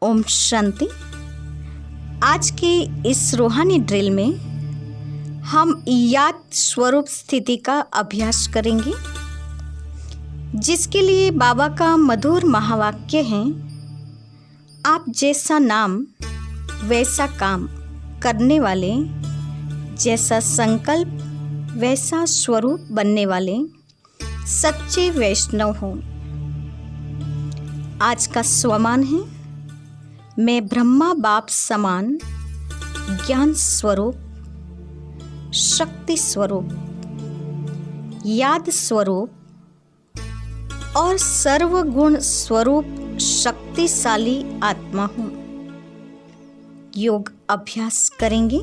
ओम शांति। आज के इस रूहानी ड्रिल में हम याद स्वरूप स्थिति का अभ्यास करेंगे, जिसके लिए बाबा का मधुर महावाक्य है, आप जैसा नाम वैसा काम करने वाले, जैसा संकल्प वैसा स्वरूप बनने वाले सच्चे वैष्णव हो। आज का स्वमान है, मैं ब्रह्मा बाप समान ज्ञान स्वरूप, शक्ति स्वरूप, याद स्वरूप और सर्वगुण स्वरूप शक्तिशाली आत्मा हूँ। योग अभ्यास करेंगे।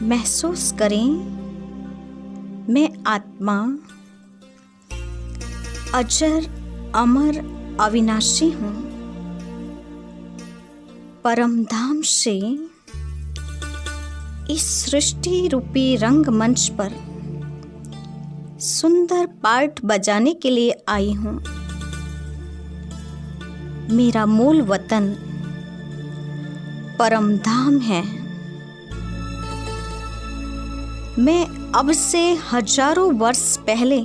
महसूस करें, मैं आत्मा अजर अमर अविनाशी हूँ। परम धाम से इस सृष्टि रूपी रंगमंच पर सुंदर पार्ट बजाने के लिए आई हूँ। मेरा मूल वतन परम धाम है। मैं अब से हजारों वर्ष पहले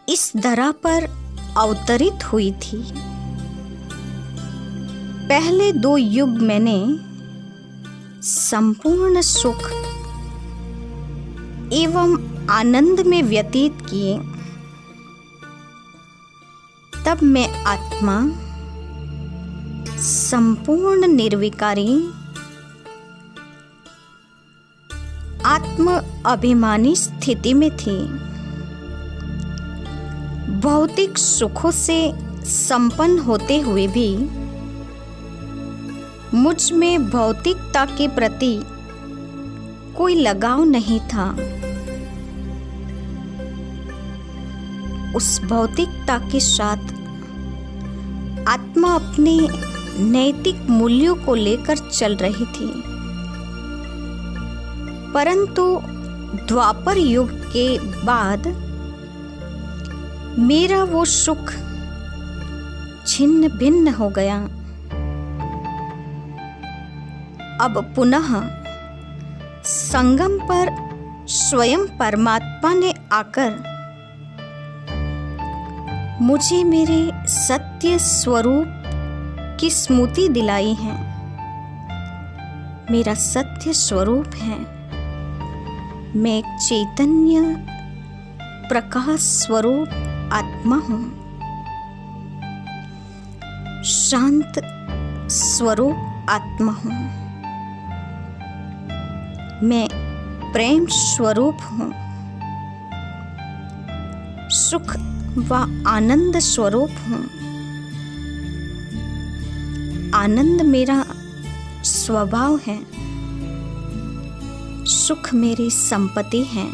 इस धरा पर अवतरित हुई थी। पहले 2 युग मैंने संपूर्ण सुख एवं आनंद में व्यतीत किए। तब मैं आत्मा संपूर्ण निर्विकारी, आत्म अभिमानी स्थिति में थी। भौतिक सुखों से संपन्न होते हुए भी मुझ में भौतिकता के प्रति कोई लगाव नहीं था। उस भौतिकता के साथ आत्मा अपने नैतिक मूल्यों को लेकर चल रही थी। परंतु द्वापर युग के बाद मेरा वो सुख छिन्न भिन्न हो गया। अब पुनः संगम पर स्वयं परमात्मा ने आकर मुझे मेरे सत्य स्वरूप की स्मृति दिलाई है। मेरा सत्य स्वरूप है, मैं एक चैतन्य प्रकाश स्वरूप आत्मा हूँ। शांत स्वरूप आत्मा हूँ। मैं प्रेम स्वरूप हूँ। सुख व आनंद स्वरूप हूँ। आनंद मेरा स्वभाव है। सुख मेरी संपत्ति है।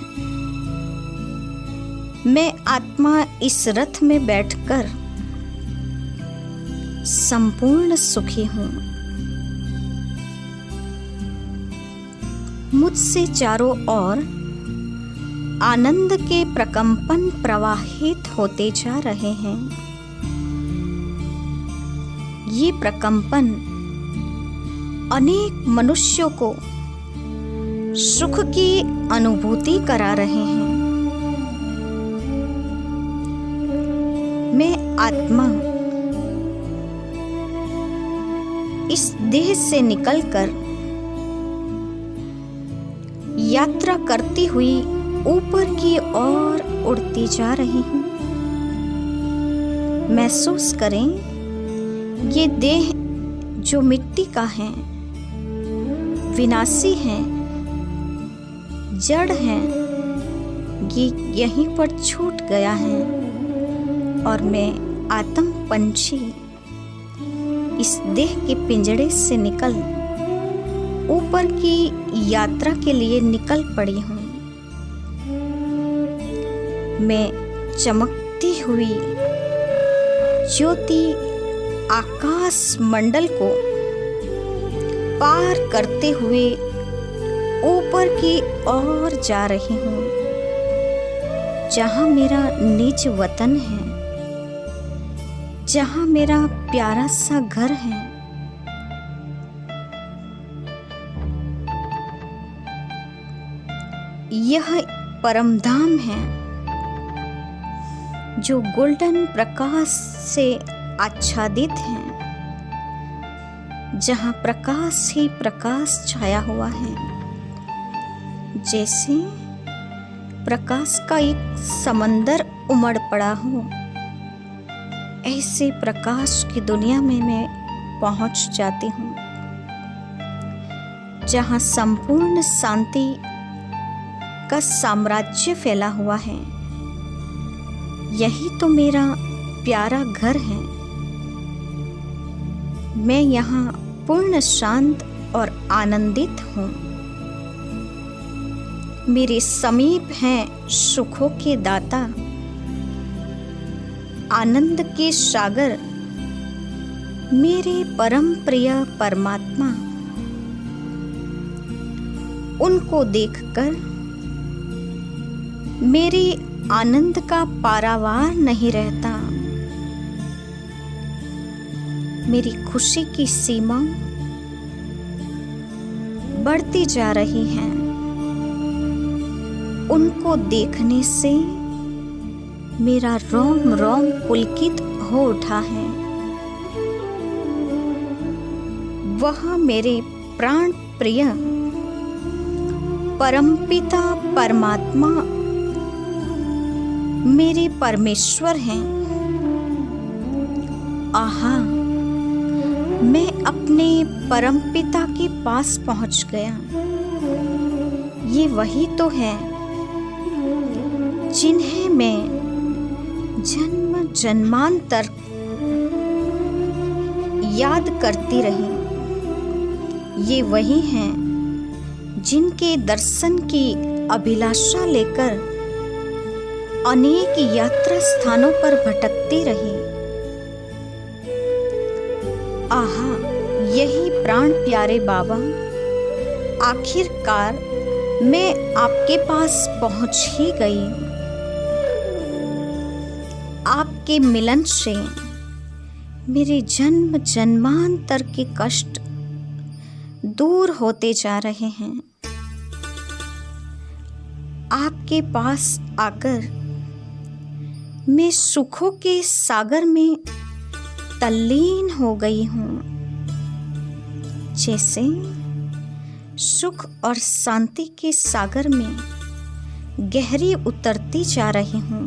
मैं आत्मा इस रथ में बैठकर संपूर्ण सुखी हूँ। मुझसे चारों ओर आनंद के प्रकंपन प्रवाहित होते जा रहे हैं। ये प्रकंपन अनेक मनुष्यों को सुख की अनुभूति करा रहे हैं। मैं आत्मा इस देह से निकलकर यात्रा करती हुई ऊपर की ओर उड़ती जा रही हूँ। महसूस करें, ये देह जो मिट्टी का है, विनाशी है, जड़ है, ये यहीं पर छूट गया है और मैं आत्म पंछी इस देह के पिंजड़े से निकल ऊपर की यात्रा के लिए निकल पड़ी हूँ। मैं चमकती हुई ज्योति आकाश मंडल को पार करते हुए ऊपर की ओर जा रही हूँ, जहाँ मेरा निज वतन है। जहाँ मेरा प्यारा सा घर है, यह परम धाम है जो गोल्डन प्रकाश से आच्छादित है, जहाँ प्रकाश ही प्रकाश छाया हुआ है। जैसे प्रकाश का एक समंदर उमड़ पड़ा हो, ऐसे प्रकाश की दुनिया में मैं पहुंच जाती हूँ, जहाँ संपूर्ण शांति का साम्राज्य फैला हुआ है। यही तो मेरा प्यारा घर है। मैं यहाँ पूर्ण शांत और आनंदित हूँ। मेरे समीप हैं सुखों के दाता, आनंद के सागर, मेरे परम प्रिय परमात्मा। उनको देखकर मेरे आनंद का पारावार नहीं रहता। मेरी खुशी की सीमा बढ़ती जा रही है। उनको देखने से मेरा रोम रोम पुलकित हो उठा है। वह मेरे प्राण प्रिय परमपिता परमात्मा मेरे परमेश्वर हैं। आहा, मैं अपने परमपिता के पास पहुंच गया। ये वही तो है जिन्हें मैं जन्म जन्मांतर याद करती रही। ये वही हैं जिनके दर्शन की अभिलाषा लेकर अनेक यात्रा स्थानों पर भटकती रही। आहा, यही प्राण प्यारे बाबा, आखिरकार मैं आपके पास पहुंच ही गई। आपके मिलन से मेरे जन्म जन्मांतर के कष्ट दूर होते जा रहे हैं। आपके पास आकर मैं सुखों के सागर में तल्लीन हो गई हूँ। जैसे सुख और शांति के सागर में गहरी उतरती जा रही हूँ।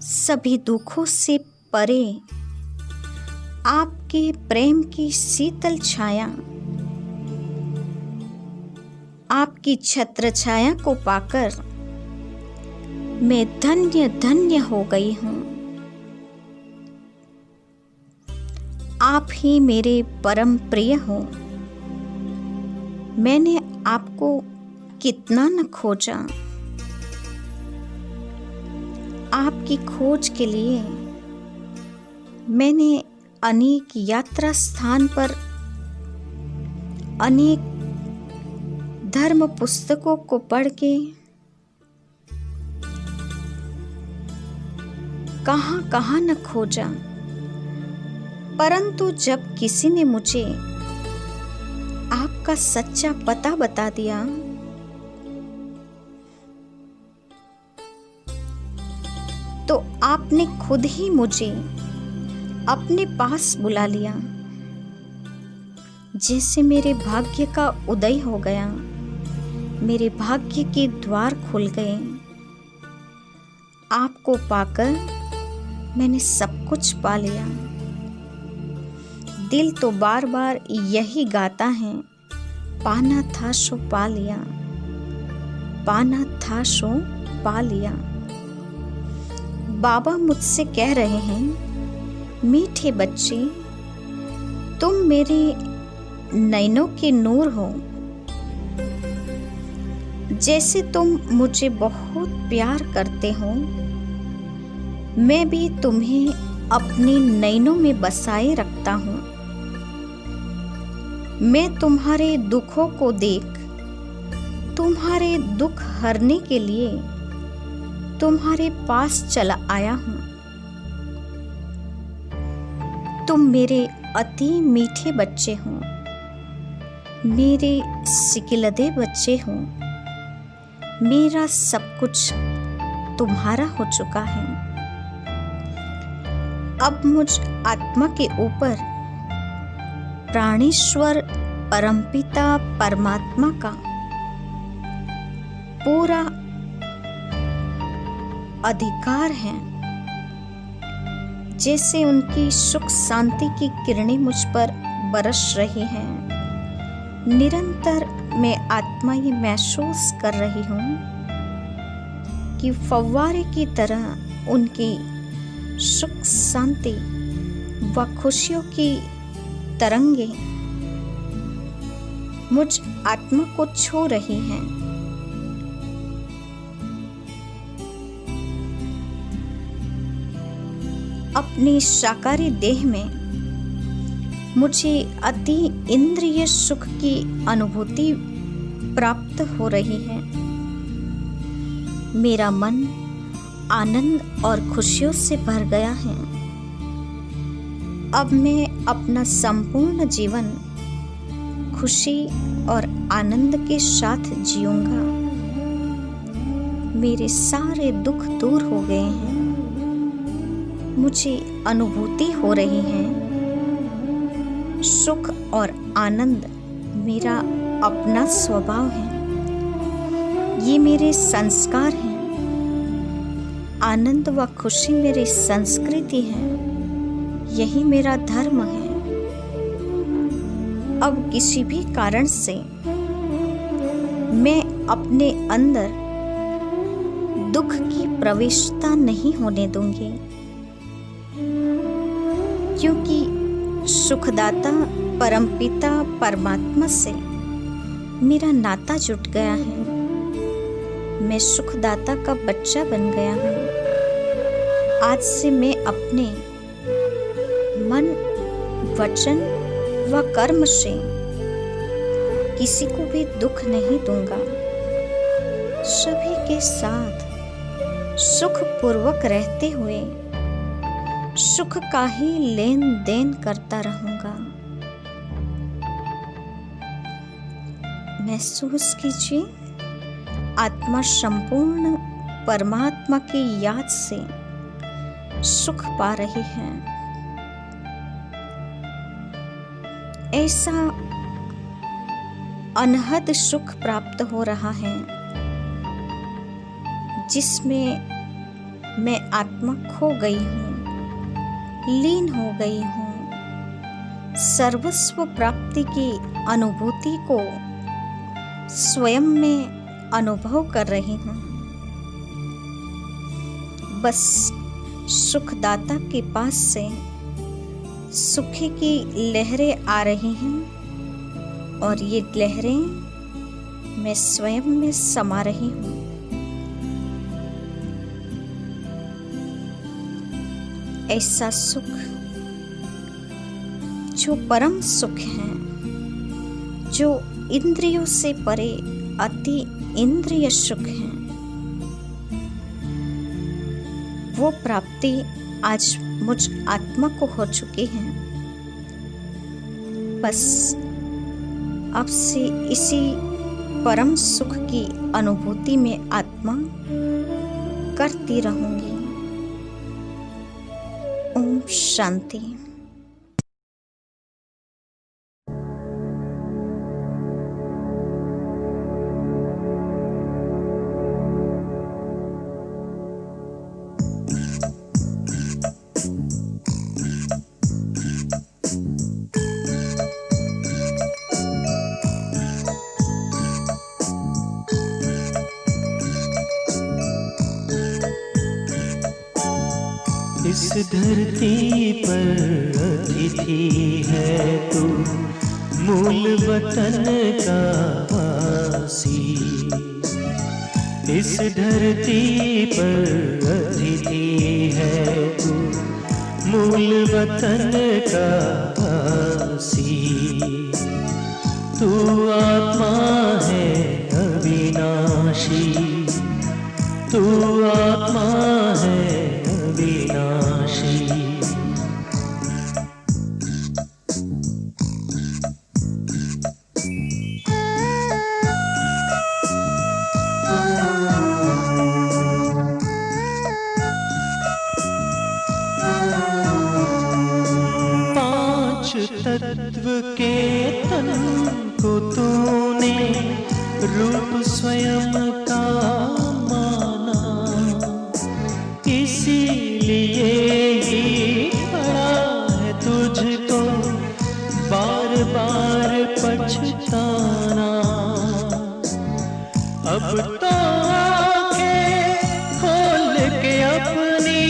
सभी दुखों से परे आपके प्रेम की शीतल छाया, आपकी छत्र छाया को पाकर मैं धन्य धन्य हो गई हूँ। आप ही मेरे परम प्रिय हो। मैंने आपको कितना न खोजा। आपकी खोज के लिए मैंने अनेक यात्रा स्थान पर अनेक धर्म पुस्तकों को पढ़ के कहाँ कहाँ न खोजा, परंतु जब किसी ने मुझे आपका सच्चा पता बता दिया तो आपने खुद ही मुझे अपने पास बुला लिया। जैसे मेरे भाग्य का उदय हो गया, मेरे भाग्य के द्वार खुल गए। आपको पाकर मैंने सब कुछ पा लिया। दिल तो बार बार यही गाता है, पाना था सो पा लिया, पाना था सो पा लिया। बाबा मुझसे कह रहे हैं, मीठे बच्चे, तुम मेरे नैनों के नूर हो। जैसे तुम मुझे बहुत प्यार करते हो, मैं भी तुम्हें अपने नैनों में बसाए रखता हूँ। मैं तुम्हारे दुखों को देख तुम्हारे दुख हरने के लिए तुम्हारे पास चला आया हूँ। तुम मेरे अति मीठे बच्चे हो, मेरे सिकिलदे बच्चे हो। मेरा सब कुछ तुम्हारा हो चुका है। अब मुझ आत्मा के ऊपर प्राणेश्वर परमपिता परमात्मा का पूरा अधिकार है। जैसे उनकी सुख शांति की किरणें मुझ पर बरस रही हैं, निरंतर मैं आत्मा ये महसूस कर रही हूँ कि फव्वारे की तरह उनकी सुख शांति व खुशियों की तरंगे मुझ आत्मा को छू रही हैं। अपनी साकारी देह में मुझे अति इंद्रिय सुख की अनुभूति प्राप्त हो रही है। मेरा मन आनंद और खुशियों से भर गया है। अब मैं अपना संपूर्ण जीवन खुशी और आनंद के साथ जीऊंगा। मेरे सारे दुख दूर हो गए हैं। मुझे अनुभूति हो रही है। सुख और आनंद मेरा अपना स्वभाव है। ये मेरे संस्कार हैं। आनंद व खुशी मेरी संस्कृति है। यही मेरा धर्म है। अब किसी भी कारण से मैं अपने अंदर दुख की प्रवेशता नहीं होने दूंगी, क्योंकि सुखदाता परमपिता परमात्मा से मेरा नाता जुट गया है। मैं सुखदाता का बच्चा बन गया हूँ। आज से मैं अपने मन, वचन व कर्म से किसी को भी दुख नहीं दूंगा। सभी के साथ सुख पूर्वक रहते हुए सुख का ही लेन देन करता रहूंगा। महसूस कीजिए, आत्मा संपूर्ण परमात्मा की याद से सुख पा रही है। ऐसा अनहद सुख प्राप्त हो रहा है जिसमें मैं आत्मा खो गई हूँ, लीन हो गई हूँ। सर्वस्व प्राप्ति की अनुभूति को स्वयं में अनुभव कर रही हूँ। बस सुखदाता के पास से सुख की लहरें आ रही हैं और ये लहरें मैं स्वयं में समा रही हूँ। ऐसा सुख जो परम सुख है, जो इंद्रियों से परे अति इंद्रिय सुख है, वो प्राप्ति आज मुझ आत्मा को हो चुकी है। बस अब से इसी परम सुख की अनुभूति में आत्मा करती रहूंगी। ओम शांति। इस धरती पर अतिथि है तू, मूल वतन का वासी। इस धरती पर अतिथि है तू, मूल वतन का वासी। तू आत्मा है अविनाशी, तू आत्मा है अविनाशी। तत्व के तन को तूने रूप स्वयं का माना, इसीलिए ही पड़ा है तुझको बार बार पछताना। अब तो आंखें खोल के अपनी,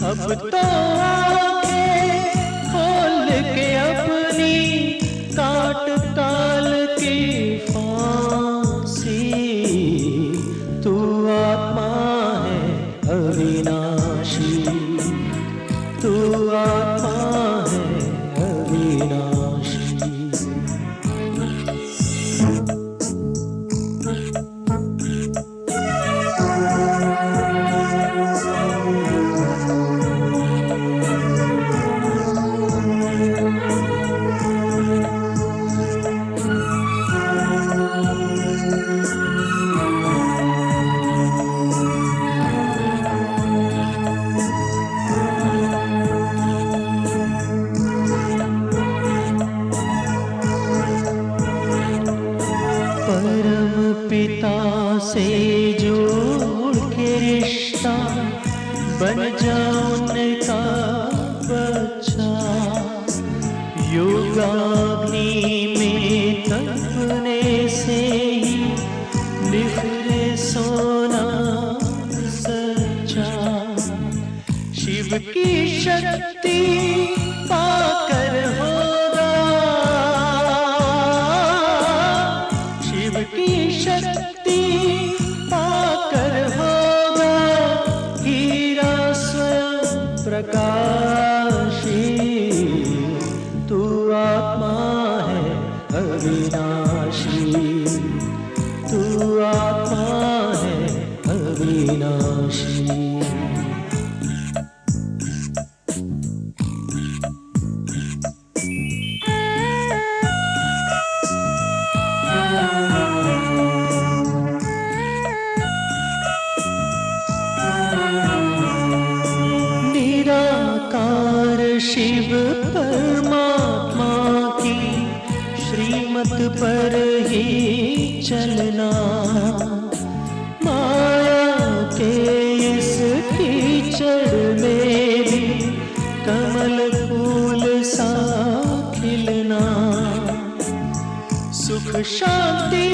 अब तो आंखें खोल के अपनी काट काल की फांसी। तू आत्मा है अविनाशी, तू आत्मा है अविनाशी। परम पिता से जोड़ के रिश्ता बन जा उनका बच्चा। योगाग्नि में तपने से ही निखरे सोना सच्चा। शिव की शक्ति पाकर होगा, शिव की शक्ति पाकर होगा हीरा स्वयं प्रकाशी। तू आत्मा है अविनाशी, तू आत्मा है अविनाशी। निराकार शिव परमात्मा की श्रीमत पर ही चलना। माया के इस कीचड़ में भी कमल फूल सा खिलना। सुख शांति